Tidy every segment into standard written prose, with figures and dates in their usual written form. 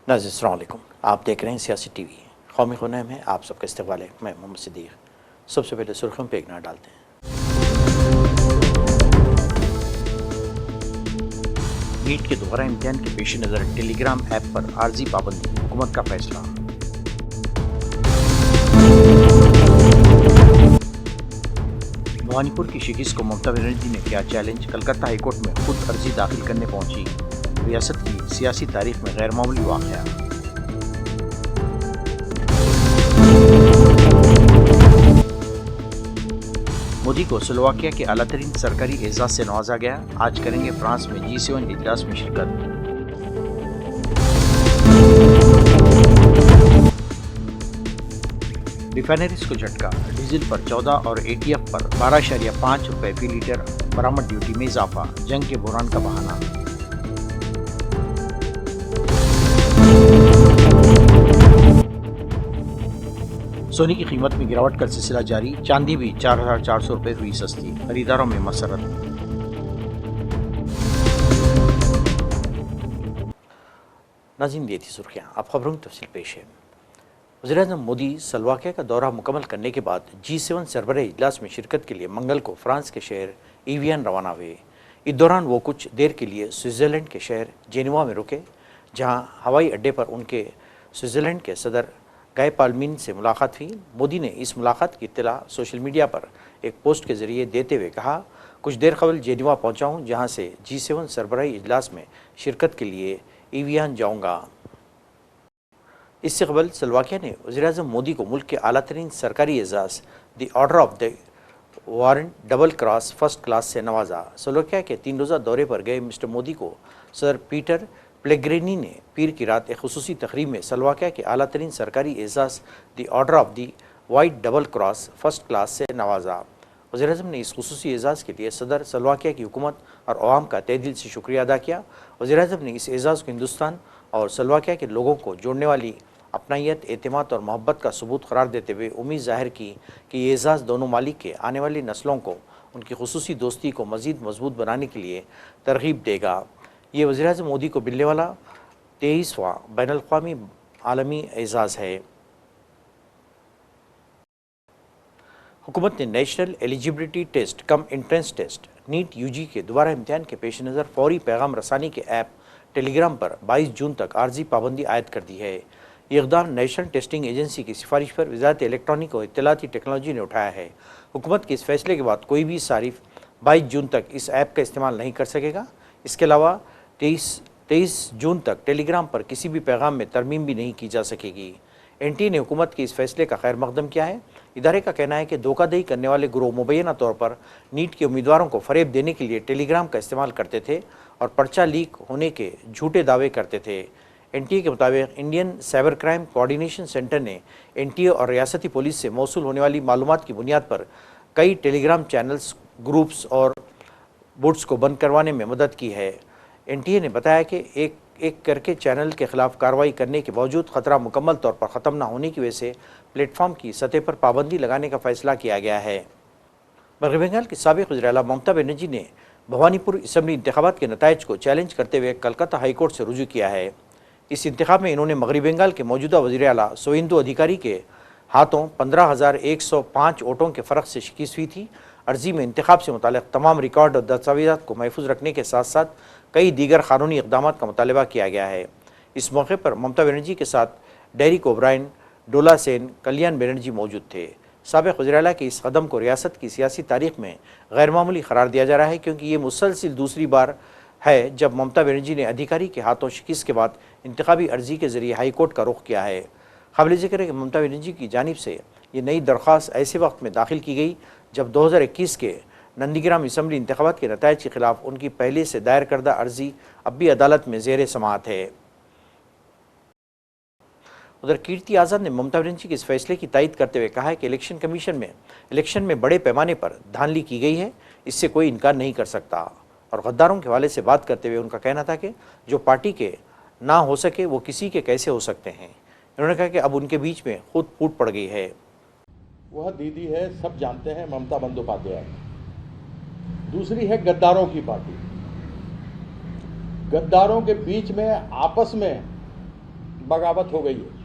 नाज़रीन अस्सलाम वालेकुम। आप देख रहे हैं सियासी टीवी। कौमी खुने में आप सबका इस्तकबाल है। मैं मोहम्मद सिद्दीक। सबसे पहले सुर्खियों पे एक नज़र डालते हैं। नीट के दोबारा इम्तिहान के पेश नज़र टेलीग्राम ऐप पर आर्जी पाबंदी, हुकूमत का फैसला। भवानीपुर की शिकिस्त को ममता बनर्जी ने किया चैलेंज। कलकत्ता हाईकोर्ट में खुद अर्जी दाखिल करने पहुंची। रियासत की सियासी तारीख में गैर मामूली वाक़या। मोदी को स्लोवाकिया के आला तरीन सरकारी एजाज से नवाजा गया। आज करेंगे फ्रांस में G7 इजलास में शिरकत। रिफाइनरीज को झटका। डीजल पर 14 और ATF पर 12.5 रुपये फी लीटर बरामद ड्यूटी में इजाफा। जंग के बहरान का बहाना। सोने की कीमत में गिरावट का सिलसिला जारी। चांदी भी 4,400 रुपये हुई सस्ती। खरीदारों में मसरत। नाज़रीन, ये थी सुर्खियाँ। अब खबरों की तफसील पेश है। वज़ीर-ए-आज़म मोदी स्लोवाकिया का दौरा मुकम्मल करने के बाद G7 सरबराह इजलास में शिरकत के लिए मंगल को फ्रांस के शहर एवियन रवाना हुए। इस दौरान वो कुछ देर के लिए स्विट्ज़रलैंड के शहर जेनेवा में रुके, जहाँ हवाई अड्डे पर उनके स्विट्ज़रलैंड के सदर गाय पार्मेलिन से मुलाकात हुई। मोदी ने इस मुलाकात की इत्तला सोशल मीडिया पर एक पोस्ट के जरिए देते हुए कहा, कुछ देर कबल जेनेवा पहुंचा हूं, जहां से G7 सरबराही इजलास में शिरकत के लिए एवियन जाऊंगा। इससे कबल स्लोवाकिया ने वज़ीर-ए-आज़म मोदी को मुल्क के आला तरीन सरकारी एजाज़ the order of the warrant double cross first class से नवाजा। स्लोवाकिया के 3 रोज़ा दौरे पर गए मिस्टर मोदी को सर पीटर पेलेग्रिनी ने पीर की रात एक खुसूसी तकरीब में स्लोवाकिया के आला तरीन सरकारी एजाज़ the order of the white double cross first class से नवाजा। वज़ीर-ए-आज़म ने इस खुसूसी एजाज़ के लिए सदर स्लोवाकिया की हुकूमत और अवाम का तहे दिल से शुक्रिया अदा किया। वज़ीर-ए-आज़म ने इस एजाज़ को हिंदुस्तान और स्लोवाकिया के लोगों को जोड़ने वाली अपनायत, एतमाद और मोहब्बत का सबूत करार देते हुए उम्मीद जाहिर की कि ये एजाज़ दोनों मालिक के आने वाली नस्लों को उनकी खुसूसी दोस्ती को मज़ीद मजबूत बनाने के लिए तरगीब देगा। ये वज़ीर-ए-आज़म मोदी को मिलने वाला 23वां बैनुल-अक़वामी आलमी एजाज़ है। हुकूमत ने national eligibility test cum entrance test NEET UG के दोबारा इम्तिहान के पेश नज़र फौरी पैगाम रसानी के ऐप टेलीग्राम पर 22 जून तक आर्जी पाबंदी आयद कर दी है। ये इक़दाम नेशनल टेस्टिंग एजेंसी की सिफारिश पर वज़ारत इलेक्ट्रॉनिक और इत्तलाती टेक्नोलॉजी ने उठाया है। हुकूमत के इस फैसले के बाद कोई भी सारिफ 22 जून तक इस ऐप का इस्तेमाल नहीं कर सकेगा। इसके अलावा 23 जून तक टेलीग्राम पर किसी भी पैगाम में तरमीम भी नहीं की जा सकेगी। NTA ने हुकूमत के इस फैसले का खैर मकदम किया है। इदारे का कहना है कि धोखाधड़ी करने वाले गिरोह मुबैना तौर पर नीट के उम्मीदवारों को फ़रेब देने के लिए टेलीग्राम का इस्तेमाल करते थे और पर्चा लीक होने के झूठे दावे करते थे। NTA के मुताबिक Indian cyber crime coordination centre ने NTA और रियासती पुलिस से मौसूल होने वाली मालूमात की बुनियाद पर कई टेलीग्राम चैनल्स, ग्रुप्स और बोट्स को बंद करवाने में मदद की है। NTA ने बताया कि एक एक करके चैनल के खिलाफ कार्रवाई करने के बावजूद ख़तरा मुकम्मल तौर पर ख़त्म न होने की वजह से प्लेटफॉर्म की सतह पर पाबंदी लगाने का फ़ैसला किया गया है। मग़रिबी बंगाल की साबिक़ वज़ीर-ए-आला ममता बनर्जी ने भवानीपुर असम्बली इंतखाबात के नताइज को चैलेंज करते हुए कलकत्ता हाई कोर्ट से रुजू किया है। इस इंतखाब में इन्होंने मग़रिबी बंगाल के मौजूदा वज़ीर-ए-आला शुवेंदु अधिकारी के हाथों 15,105 वोटों के फ़र्क से शिकस्त हुई थी। अर्जी में इंतखाब से मुताल्लिक़ तमाम रिकॉर्ड और दस्तावेज़ात को महफूज रखने के साथ साथ कई दीगर कानूनी इक़दाम का मुतालबा किया गया है। इस मौके पर ममता बनर्जी के साथ डेरिक ओब्रायन, डोला सेन, कल्याण बनर्जी मौजूद थे। साबिक़ वज़ीर-ए-आला के इस कदम को रियासत की सियासी तारीख़ में गैर मामूली करार दिया जा रहा है, क्योंकि ये मुसलसिल दूसरी बार है जब ममता बनर्जी ने अधिकारी के हाथों शिकस्त के बाद इंतखाबी अर्जी के ज़रिए हाई कोर्ट का रुख किया है। काबिल ज़िक्र है कि ममता बनर्जी की जानिब से ये नई दरख्वास्त ऐसे वक्त में दाखिल की गई जब 2021 के नंदीग्राम असम्बली इंतखाबात के नताइज के खिलाफ उनकी पहले से दायर करदा अर्जी अब भी अदालत में ज़ेर समाअत है। उधर कीर्ति आज़ाद ने ममता बनर्जी के इस फैसले की तायद करते हुए कहा है कि इलेक्शन कमीशन में इलेक्शन में बड़े पैमाने पर धांधली की गई है, इससे कोई इनकार नहीं कर सकता। और गद्दारों के हवाले से बात करते हुए उनका कहना था कि जो पार्टी के ना हो सके वो किसी के कैसे हो सकते हैं। उन्होंने कहा कि अब उनके बीच में खुद फूट पड़ गई है। वह दीदी है, सब जानते हैं, ममता बंदोपाध्याय। दूसरी है गद्दारों की पार्टी। गद्दारों के बीच में आपस में बगावत हो गई है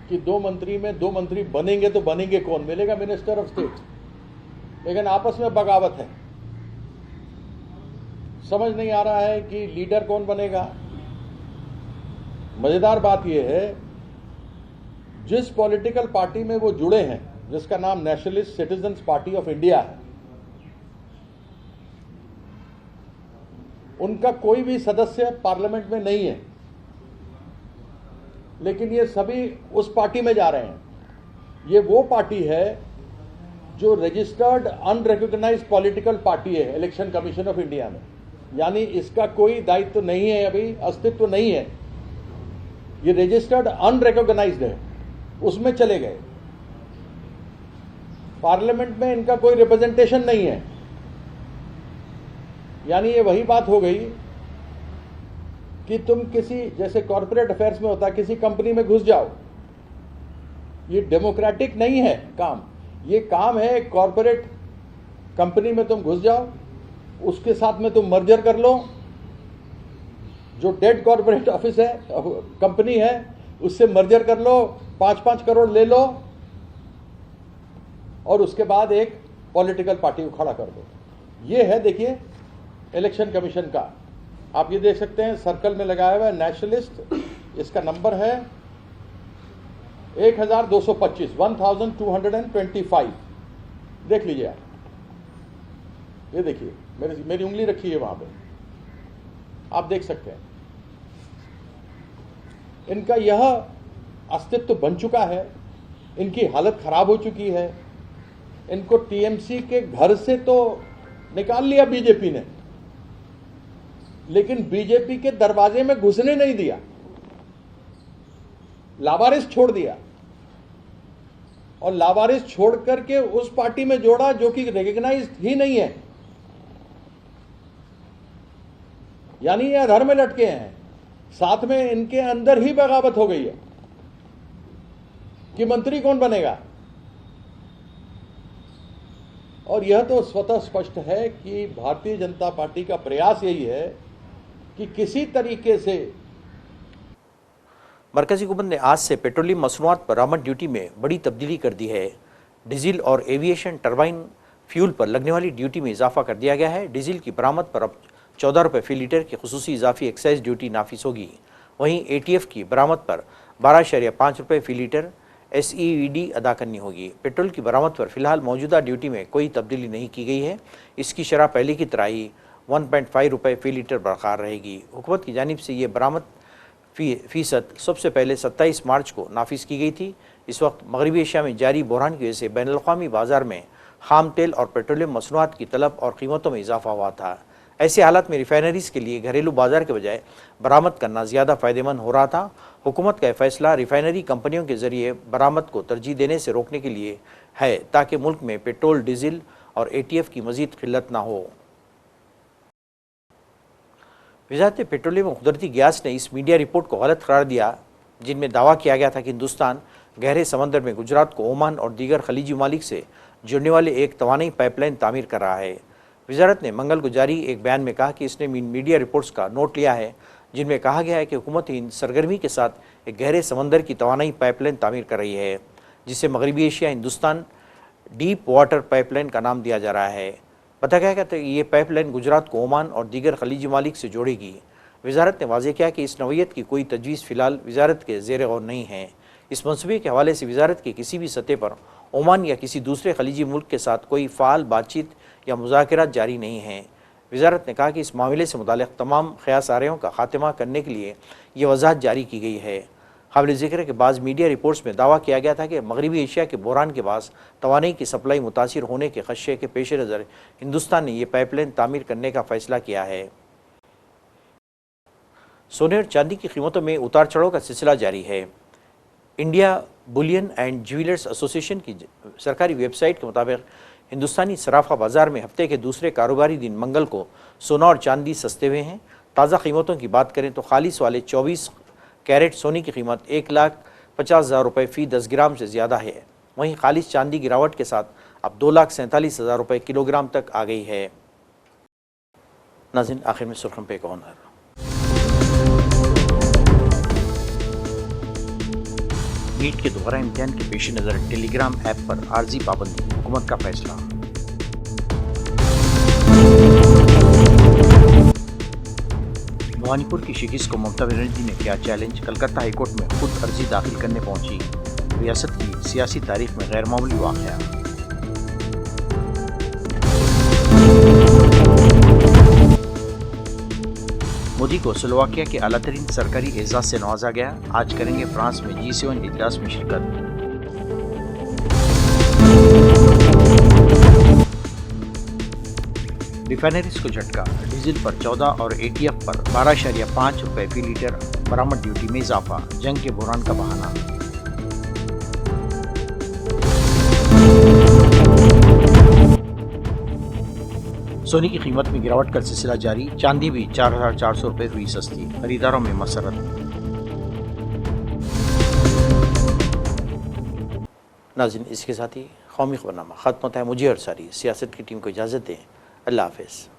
कि 2 मंत्री में 2 मंत्री बनेंगे तो बनेंगे कौन, मिलेगा मिनिस्टर ऑफ स्टेट, लेकिन आपस में बगावत है। समझ नहीं आ रहा है कि लीडर कौन बनेगा। मजेदार बात यह है, जिस पॉलिटिकल पार्टी में वो जुड़े हैं, जिसका नाम nationalist citizens party of India है, उनका कोई भी सदस्य पार्लियामेंट में नहीं है, लेकिन ये सभी उस पार्टी में जा रहे हैं। ये वो पार्टी है जो रजिस्टर्ड अनरिकॉग्नाइज्ड पॉलिटिकल पार्टी है इलेक्शन कमीशन ऑफ इंडिया में, यानी इसका कोई दायित्व नहीं है, अभी अस्तित्व नहीं है। ये रजिस्टर्ड अनरिकॉग्नाइज्ड है, उसमें चले गए। पार्लियामेंट में इनका कोई रिप्रेजेंटेशन नहीं है। यानी ये वही बात हो गई कि तुम किसी, जैसे कॉर्पोरेट अफेयर्स में होता है, किसी कंपनी में घुस जाओ। ये डेमोक्रेटिक नहीं है काम। ये काम है कॉर्पोरेट कंपनी में तुम घुस जाओ, उसके साथ में तुम मर्जर कर लो, जो डेड कॉर्पोरेट ऑफिस है, कंपनी है, उससे मर्जर कर लो, 5-5 करोड़ ले लो और उसके बाद एक पॉलिटिकल पार्टी को खड़ा कर दो। ये है, देखिए, इलेक्शन कमीशन का। आप ये देख सकते हैं, सर्कल में लगाया हुआ है नेशनलिस्ट, इसका नंबर है 1225, 1225। देख लीजिए आप, ये देखिए मेरी उंगली रखी है वहां पे, आप देख सकते हैं। इनका यह अस्तित्व बन चुका है, इनकी हालत खराब हो चुकी है। इनको टीएमसी के घर से तो निकाल लिया बीजेपी ने, लेकिन बीजेपी के दरवाजे में घुसने नहीं दिया, लावारिस छोड़ दिया, और लावारिस छोड़ करके उस पार्टी में जोड़ा जो कि रिकॉग्नाइज्ड ही नहीं है। यानी ये अधर में लटके हैं। साथ में इनके अंदर ही बगावत हो गई है कि मंत्री कौन बनेगा। और यह तो स्वतः स्पष्ट है कि भारतीय जनता पार्टी का प्रयास यही है कि किसी तरीके से मरकजी हुकूमत ने आज से पेट्रोलियम मसनूआत पर आमद ड्यूटी में बड़ी तब्दीली कर दी है। डीजल और एविएशन टरबाइन फ्यूल पर लगने वाली ड्यूटी में इजाफा कर दिया गया है। डीजल की बरामद पर अब 14 रुपये फी लीटर की खुसूसी इजाफी एक्साइज ड्यूटी नाफिस होगी। वहीं एटीएफ की बरामद पर 12.5 रुपये फी लीटर SEVD अदा करनी होगी। पेट्रोल की बरामद पर फिलहाल मौजूदा ड्यूटी में कोई तब्दीली नहीं की गई है। इसकी शरह पहले की तरह ही 1.5 रुपये फी लीटर बरकरार रहेगी। हुकूमत की जानिब से ये बरामद फ़ीसद सबसे पहले 27 मार्च को नाफिज की गई थी। इस वक्त मगरबी एशिया में जारी बहरान की वजह से बैनुल-अक़वामी बाज़ार में खाम तेल और पेट्रोलियम मसनूआत की तलब और कीमतों में इजाफा हुआ था। ऐसे हालात में रिफाइनरीज़ के लिए घरेलू बाज़ार के बजाय बरामद करना ज़्यादा फ़ायदेमंद हो रहा था। हुकूमत का फैसला रिफाइनरी कंपनियों के ज़रिए बरामद को तरजीह देने से रोकने के लिए है, ताकि मुल्क में पेट्रोल, डीजल और ATF की मज़ीद किल्लत ना हो। वज़ारत पेट्रोलियम और कुदरती गैस ने इस मीडिया रिपोर्ट को गलत करार दिया जिनमें दावा किया गया था कि हिंदुस्तान गहरे समंदर में गुजरात को ओमान और दीगर खलीजी ममालिक से जुड़ने वाले एक तवानाई पाइपलाइन तामीर कर रहा है। वज़ारत ने मंगल को जारी एक बयान में कहा कि इसने मीडिया रिपोर्ट्स का नोट लिया है जिनमें कहा गया है कि हुकूमत हिंद सरगर्मी के साथ एक गहरे समंदर की तवानाई पाइपलाइन तामीर कर रही है, जिसे मगरबी Asia Hindustan deep water pipeline का नाम दिया जा रहा है। बताया गया कि ये पाइपलाइन गुजरात को ओमान और दीगर खलीजी ममालिक से जोड़ेगी। वज़ारत ने वाज़ेह किया कि इस नौइयत की कोई तजवीज़ फ़िलहाल वज़ारत के ज़ेर गौर नहीं है। इस मनसूबे के हवाले से वज़ारत के किसी भी सतह पर ओमान या किसी दूसरे खलीजी मुल्क के साथ कोई फ़ाल बातचीत या मुज़ाकरात जारी नहीं हैं। वज़ारत ने कहा कि इस मामले से मुताल्लिक़ तमाम क़यासारियों का ख़ात्मा करने के लिए ये वज़ाहत जारी की गई है। काबिल ज़िक्र है कि बाज़ मीडिया रिपोर्ट्स में दावा किया गया था कि मगरबी एशिया के बहरान के बाद तवानाई की सप्लाई मुतासिर होने के ख़दशे के पेश नज़र हिंदुस्तान ने यह पाइपलाइन तामीर करने का फ़ैसला किया है। सोने और चांदी की कीमतों में उतार चढ़ाव का सिलसिला जारी है। India Boolean and jewellers association की सरकारी वेबसाइट के मुताबिक हिंदुस्तानी सराफा बाज़ार में हफ्ते के दूसरे कारोबारी दिन मंगल को सोना और चांदी सस्ते हुए हैं। ताज़ा कीमतों की बात करें तो खालिस वाले 24 कैरेट सोने की कीमत 1,50,000 रुपये फ़ी 10 ग्राम से ज़्यादा है। वहीं खालिस चांदी गिरावट के साथ अब 2,47,000 रुपये किलोग्राम तक आ गई है। नाज़रीन, आखिर में सुर्खियों पे एक और नज़र। नीट के दोबारा इम्तिहान के पेश नज़र टेलीग्राम ऐप पर आर्जी पाबंदी, हुकूमत का फैसला। भवानीपुर की शिकीस को ममता बनर्जी ने किया चैलेंज, कलकत्ता हाईकोर्ट में खुद अर्जी दाखिल करने पहुंची। रियासत की सियासी तारीख में गैरमामूली वाक़या। मोदी को स्लोवाकिया के आलातरीन सरकारी एजाज से नवाजा गया। आज करेंगे फ्रांस में G7 इजलास में शिरकत। रिफाइनरीज को झटका, डीजल पर 14 और ATF पर 12.5 रुपये फी लीटर बरामद ड्यूटी में इजाफा, जंग के बहरान का बहाना। सोने की कीमत में गिरावट का सिलसिला जारी, चांदी भी 4,400 रुपये हुई सस्ती, खरीदारों में मसरत। नाज़रीन, इसके साथ ही कौमी खबरनामा खत्म होता है। मुझे और सारी सियासत की टीम को इजाज़त दें। अल्लाह हाफ़िज़।